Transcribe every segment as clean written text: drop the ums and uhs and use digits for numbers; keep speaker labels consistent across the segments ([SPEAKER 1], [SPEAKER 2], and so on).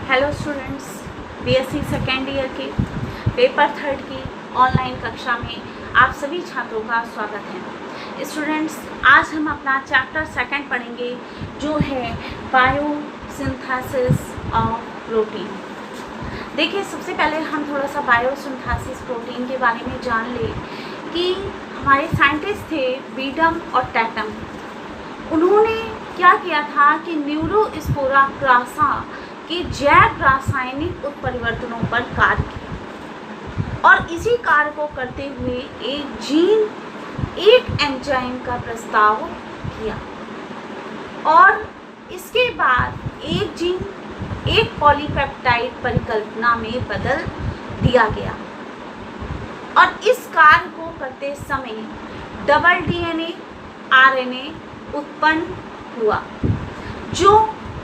[SPEAKER 1] Hello students, BSc second year के paper third की online कक्षा में आप सभी छात्रों का स्वागत है। स्टूडेंट्स, आज हम अपना चैप्टर सेकंड पढ़ेंगे जो है बायोसिंथेसिस ऑफ प्रोटीन। देखिए, सबसे पहले हम थोड़ा सा बायोसिंथेसिस प्रोटीन के बारे में जान लें कि हमारे साइंटिस्ट थे बीडम और टैटम। उन्होंने क्या किया था कि न्यूरोस्पोरा क्रासा के जैव रासायनिक उत्परिवर्तनों पर कार्य किया और इसी कार्य को करते हुए एक जीन, एक एंजाइम का प्रस्ताव किया और इसके बाद एक जीन, एक पॉलीपेप्टाइड परिकल्पना में बदल दिया गया और इस कार्य को करते समय डबल डीएनए आरएनए उत्पन्न हुआ जो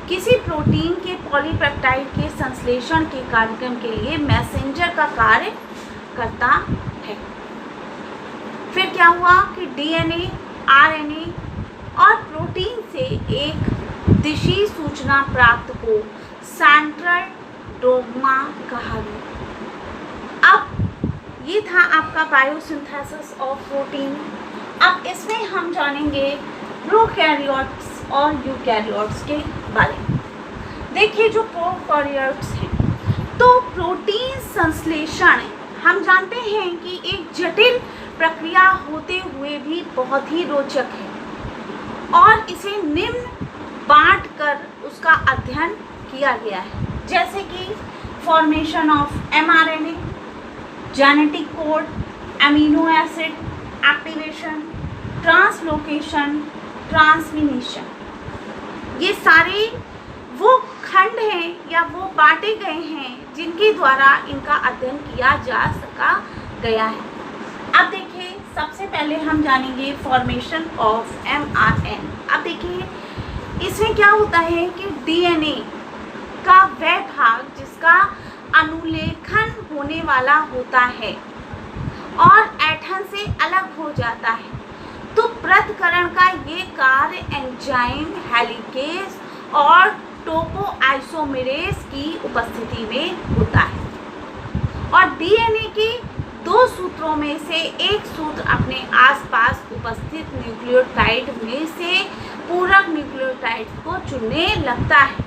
[SPEAKER 1] किसी प्रोटीन के पॉलीपेप्टाइड के संश्लेषण के कार्यक्रम के लिए मैसेंजर का कार्य करता है। फिर क्या हुआ कि डीएनए, आरएनए और प्रोटीन से एक दिशी सूचना प्राप्त को सेंट्रल डोग्मा कहा गया। अब ये था आपका बायोसिंथेसिस ऑफ प्रोटीन। अब इसमें हम जानेंगे प्रोकैरियोट्स और यूकैरियोट्स के बारे में। देखिए, जो प्रोकैरियोट्स हैं तो प्रोटीन संश्लेषण हम जानते हैं कि एक जटिल प्रक्रिया होते हुए भी बहुत ही रोचक है और इसे निम्न बांट कर उसका अध्ययन किया गया है, जैसे कि formation of mRNA, genetic code, amino acid activation, translocation, transamination. ये सारे वो खंड हैं या वो बांटे गए हैं जिनके द्वारा इनका अध्ययन किया जा सका गया है। अब देखिए, सबसे पहले हम जानेंगे फॉर्मेशन ऑफ एमआरएनए। अब देखिए, इसमें क्या होता है कि डीएनए का वह भाग जिसका अनुलेखन होने वाला होता है और ऐंठन से अलग हो जाता है, तो पृथक्करण का ये कार्य एंजाइम, हेलिकेज और टोपोआइसोमेरेज की उपस्थिति में होता है और डीएनए के दो सूत्रों में से एक सूत्र अपने आसपास उपस्थित न्यूक्लियोटाइड में से पूरक न्यूक्लियोटाइड को चुनने लगता है।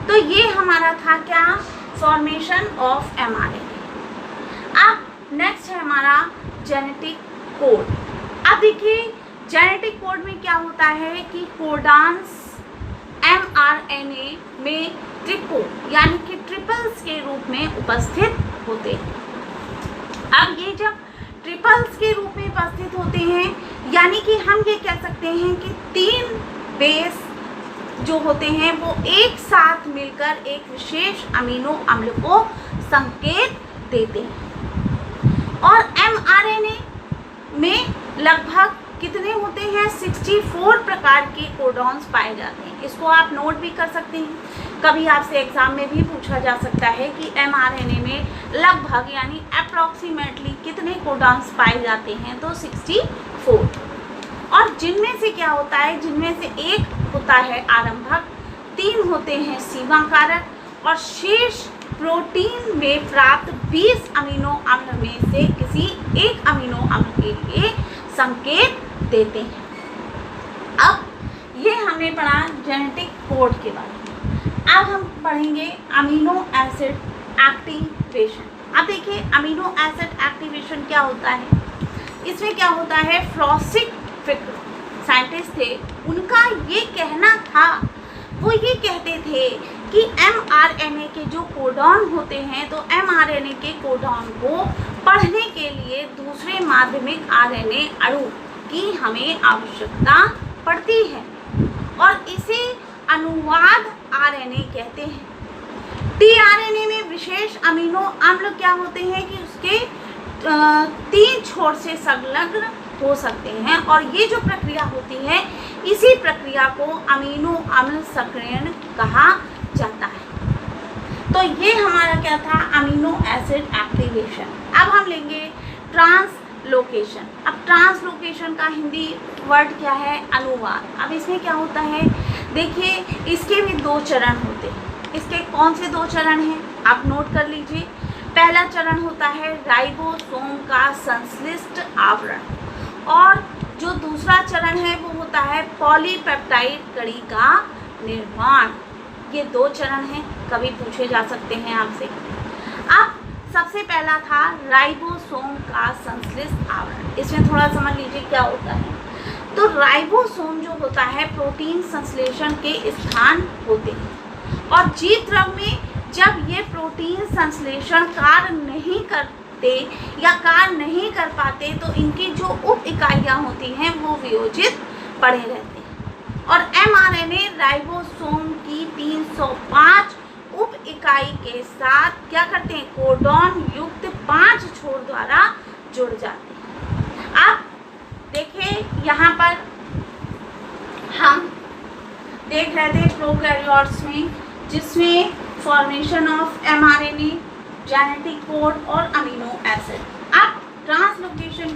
[SPEAKER 1] तो ये हमारा था क्या, फॉर्मेशन ऑफ एमआरएनए। अब नेक्स्ट है हमारा जेनेटिक कोड। अब देखिए, जेनेटिक कोड में क्या होता है कि कोडान्स एमआरएनए में ट्रिको यानी कि ट्रिपल्स के रूप में उपस्थित होते हैं। अब ये जब ट्रिपल्स के रूप में उपस्थित होते हैं यानी कि हम ये कह सकते हैं कि 3 बेस जो होते हैं वो एक साथ मिलकर एक विशेष अमीनो अम्ल को संकेत देते हैं और एमआरएनए में लगभग कितने होते हैं, 64 प्रकार के कोडॉन्स पाए जाते हैं। इसको आप नोट भी कर सकते हैं, कभी आपसे एग्जाम में भी पूछा जा सकता है कि एमआरएनए में लगभग यानी अप्रॉक्सीमेटली कितने कोडॉन्स पाए जाते हैं, तो 64। और जिनमें से क्या होता है, जिनमें से एक होता है आरंभक, 3 होते हैं सीमा कारक और शेष प्रोटीन में प्राप्त 20 अमीनो अम्ल में से किसी एक अमीनो अम्ल के लिए संकेत देते हैं। अब ये हमने पढ़ा जेनेटिक कोड के बारे में। अब हम पढ़ेंगे अमीनो एसिड एक्टिवेशन। अब देखिए, अमीनो एसिड एक्टिवेशन क्या होता है। इसमें क्या होता है, फ्रॉसिक फिक्र साइंटिस्ट थे, उनका ये कहना था, वो ये कहते थे कि एमआरएनए के जो कोडॉन होते हैं, तो एमआरएनए के कोडॉन को पढ़ने के लिए दूसरे माध्यमिक आरएनए अणु की हमें आवश्यकता पड़ती है और इसे अनुवाद आरएनए कहते हैं। टीआरएनए में विशेष अमीनो अम्ल क्या होते हैं कि उसके 3 छोर से संलग्न हो सकते हैं और ये जो प्रक्रिया होती है, इसी प्रक्रिया को अमीनो अम्ल सक्रियण कहा जाता है। तो ये हमारा क्या था, अमीनो एसिड एक्टिवेशन। अब हम लेंगे ट्रांसलोकेशन। अब ट्रांसलोकेशन का हिंदी वर्ड क्या है, अनुवाद। अब इसमें क्या होता है, देखिए, इसके भी 2 चरण होते हैं। इसके कौन से 2 चरण हैं आप नोट कर लीजिए। पहला चरण होता है राइबोसोम का संश्लिष्ट आवरण, और जो दूसरा चरण है वो होता है पॉलीपेप्टाइड कड़ी का निर्माण। ये 2 चरण हैं, कभी पूछे जा सकते हैं आपसे। अब सबसे पहला था राइबोसोम का संश्लिष्ट आवरण। इसमें थोड़ा समझ लीजिए क्या होता है। तो राइबोसोम जो होता है प्रोटीन संश्लेषण के स्थान होते हैं, और जीव द्रव में जब ये प्रोटीन संश्लेषण कार्य नहीं करते या कार्य नहीं कर पाते तो इनकी जो उप इकाइयाँ होती हैं वो वियोजित पड़े रहते हैं। और mRNA राइबोसोम की 305 उप इकाई के साथ क्या करते हैं, कोडॉन युक्त 5 छोर द्वारा जुड़ जाते हैं। अब देखिए यहाँ पर हम देख रहे थे प्रोकैरियोट्स में, जिसमें formation of mRNA, genetic code और अमीनो एसिड। अब ट्रांसलेशन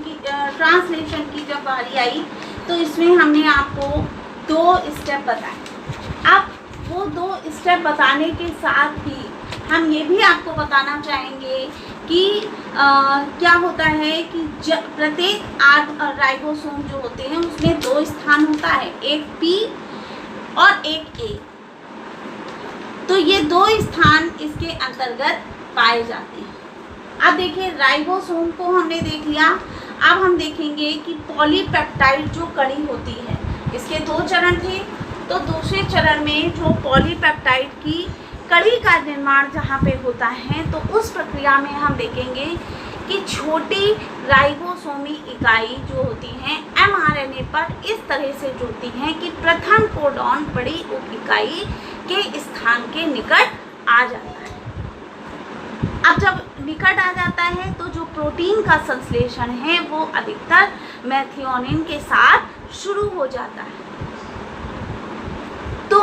[SPEAKER 1] की जब बारी आई तो इसमें हमने आपको 2 स्टेप बताए। अब वो 2 स्टेप बताने के साथ ही हम ये भी आपको बताना चाहेंगे कि क्या होता है कि प्रत्येक राइबोसोम जो होते हैं उसमें 2 स्थान होता है, एक P और एक A। तो ये 2 स्थान इसके अंतर्गत पाए जाते हैं। अब देखिए राइबोसोम को हमने देख लिया। अब हम देखेंगे कि पॉलीपेप्टाइड जो कड़ी होती है, इसके 2 चरण थे। तो दूसरे चरण में जो पॉलीपेप्टाइड की कड़ी का निर्माण जहाँ पे होता है, तो उस प्रक्रिया में हम देखेंगे कि छोटी राइबोसोमी इकाई जो होती हैं mRNA पर इस तरह से जुड़ती हैं कि प्रथम कोडॉन बड़ी उप इकाई के स्थान के निकट आ जाता है। अब जब निकट आ जाता है तो जो प्रोटीन का संश्लेषण है वो अधिकतर मेथिओनिन के साथ शुरू हो जाता है। तो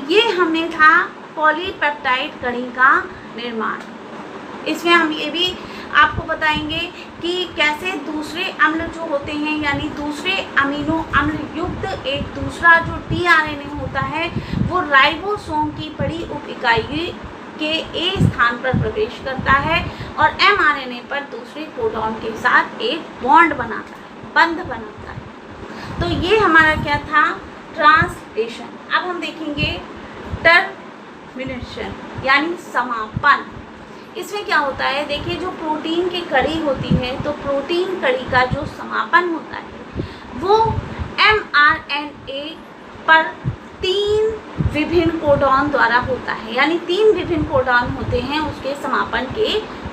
[SPEAKER 1] ये हमने था पॉलीपेप्टाइड कड़ी का निर्माण। इसमें हम ये भी आपको बताएंगे कि कैसे दूसरे अम्ल जो होते हैं, यानी दूसरे अमीनो अम्ल युक्त एक दूसरा जो tRNA होता है वो राइबोसोम की बड़ी उप इकाई के A स्थान पर प्रवेश करता है और mRNA पर दूसरे कोडॉन के साथ एक बॉन्ड बनाता है, बंध बनाता है। तो ये हमारा क्या था, ट्रांसलेशन। अब हम देखेंगे टर्मिनेशन यानी समापन। इसमें क्या होता है, देखिए जो प्रोटीन की कड़ी होती है तो प्रोटीन कड़ी का जो समापन होता है वो mRNA पर 3 विभिन्न कोडॉन द्वारा होता है, यानी 3 विभिन्न कोडॉन होते हैं उसके समापन के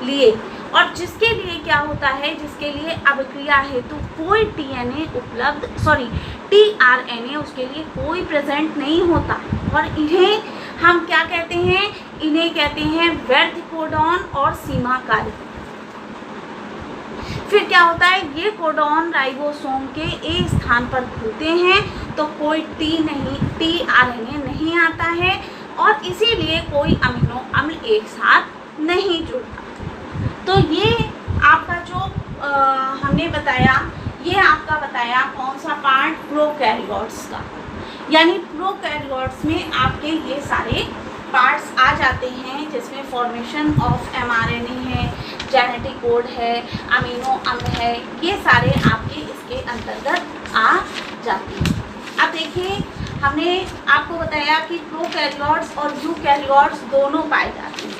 [SPEAKER 1] लिए। और जिसके लिए क्या होता है, जिसके लिए अभिक्रिया हेतु कोई tRNA उसके लिए कोई प्रेजेंट नहीं होता। और इन्हें हम क्या कहते हैं, इन्हें कहते हैं व्यर्थ कोडॉन और सीमा कार्य। फिर क्या होता है, ये कोडॉन राइबोसोम के A स्थान पर खुलते हैं तो कोई tRNA नहीं आता है और इसीलिए कोई अमीनो अम्ल एक साथ नहीं जुड़ता। तो ये आपका जो हमने बताया, ये आपका बताया कौन सा पार्ट, प्रोकैरियोट्स का। यानी प्रोकैरियोट्स में आपके ये सारे पार्ट्स आ जाते हैं जिसमें फॉर्मेशन ऑफ mRNA है, जेनेटिक कोड है, अमीनो अम्ल है, ये सारे आपके इसके अंतर्गत आ जाते हैं। अब देखिए हमने आपको बताया कि प्रोकैरियोट्स और यूकैरियोट्स दोनों पाए जाते हैं,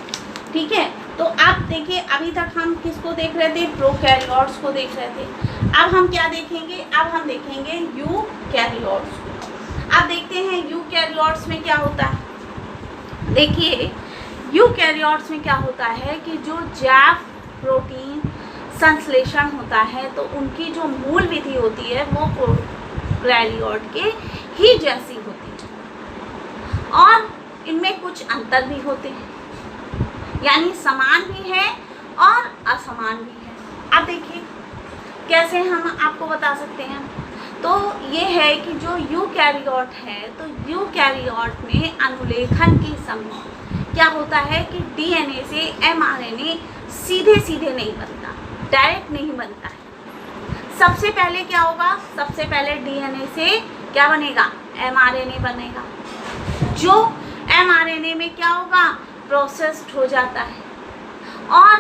[SPEAKER 1] ठीक है। तो अब देखिए अभी तक हम किसको देख रहे थे, प्रोकैरियोट्स को देख रहे थे। अब हम क्या देखेंगे, अब हम देखेंगे यूकैरियोट्स को। अब देखते हैं यूकैरियोट्स में क्या होता है। देखिए यूकैरियोट्स में क्या होता है कि जो जैव प्रोटीन संश्लेषण होता है तो उनकी जो मूल विधि होती है वो प्रोकैरियोट के ही जैसी होती है और इनमें कुछ अंतर भी होते हैं, यानी समान भी है और असमान भी है। अब देखिए कैसे हम आपको बता सकते हैं। तो ये है कि जो यूकैरियोट है तो यूकैरियोट में अनुलेखन के समय क्या होता है कि DNA से mRNA सीधे सीधे नहीं बनता, डायरेक्ट नहीं बनता है। सबसे पहले क्या होगा, सबसे पहले DNA से क्या बनेगा, mRNA बनेगा। जो mRNA में क्या होगा, प्रोसेस्ड हो जाता है। और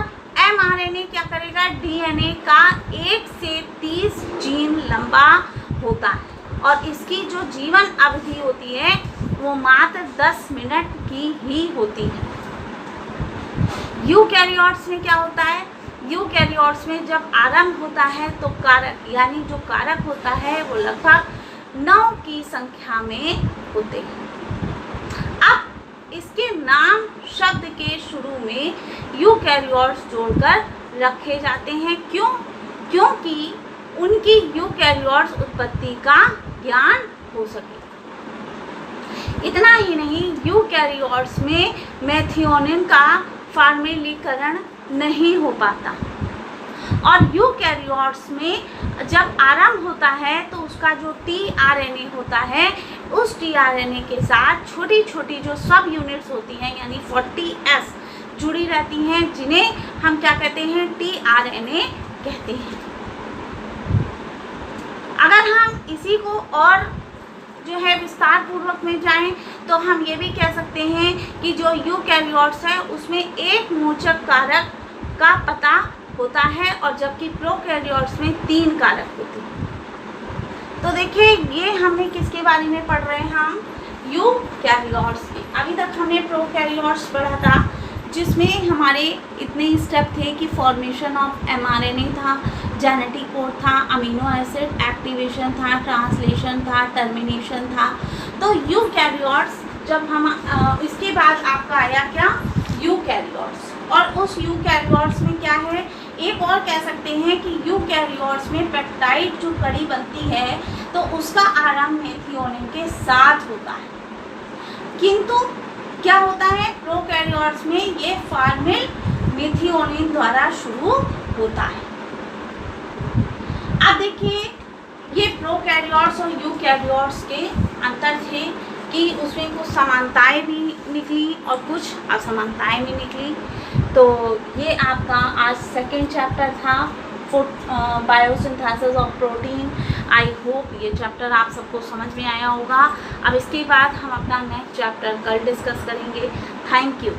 [SPEAKER 1] mRNA क्या करेगा, DNA का 1 से 30 जीन लंबा होता है और इसकी जो जीवन अवधि होती है वो मात्र 10 मिनट की ही होती है। यूकैरियोट्स में क्या होता है, यूकैरियोट्स में जब आरंभ होता है तो कारक, यानी जो कारक होता है वो लगभग 9 की संख्या में होते हैं। अब इसके नाम शब्द के शुरू में यूकैरियोट्स जोड़कर रखे जाते हैं। क्यों? क्योंकि उनकी यूकैरियोट्स उत्पत्ति का ज्ञान हो सके। इतना ही नहीं, यूकैरियोट्स में मेथियोनिन का फॉर्मेलीकरण नहीं हो पाता और यूकैरियोट्स में जब आरंभ होता है तो उसका जो टीआरएनए होता है, उस टीआरएनए के साथ छोटी छोटी जो सब यूनिट्स होती हैं यानी 40S जुड़ी रहती हैं, जिन्हें हम क्या कहते हैं, टीआरएनए कहते हैं। अगर हम इसी को और जो है विस्तार पूर्वक में जाएं तो हम ये भी कह सकते हैं कि जो यूकैरियोट्स है उसमें एक मोचक कारक का पता होता है और जबकि प्रोकैरियोट्स में 3 कारक होते हैं। तो देखिए, ये हमने किसके बारे में पढ़ रहे हैं, हम यूकैरियोट्स के। अभी तक हमने प्रोकैरियोट्स पढ़ा था जिसमें हमारे इतने स्टेप थे कि फॉर्मेशन ऑफ mRNA था, जेनेटिक कोड था, अमीनो एसिड एक्टिवेशन था, ट्रांसलेशन था, टर्मिनेशन था। तो यूकैरियोट्स जब हम इसके बाद आपका आया क्या, यूकैरियोट्स। और उस यूकैरियोट्स में क्या है, एक और कह सकते हैं कि यूकैरियोट्स में पेप्टाइड जो कड़ी बनती है तो उसका आरंभ मेथियोनिन के साथ होता है, किंतु क्या होता है, प्रोकैरियोट्स में ये फॉर्मेल मेथियोनिन द्वारा शुरू होता है। अब देखिए, ये प्रोकैरियोट्स और यूकैरियोट्स के अंतर थे कि उसमें कुछ समानताएं भी निकली और कुछ असमानताएं भी निकली। तो ये आपका आज सेकंड चैप्टर था, biosynthesis of protein. I hope ये चैप्टर आप सबको समझ में आया होगा। अब इसके बाद हम अपना नेक्स्ट चैप्टर कल डिस्कस करेंगे। Thank you.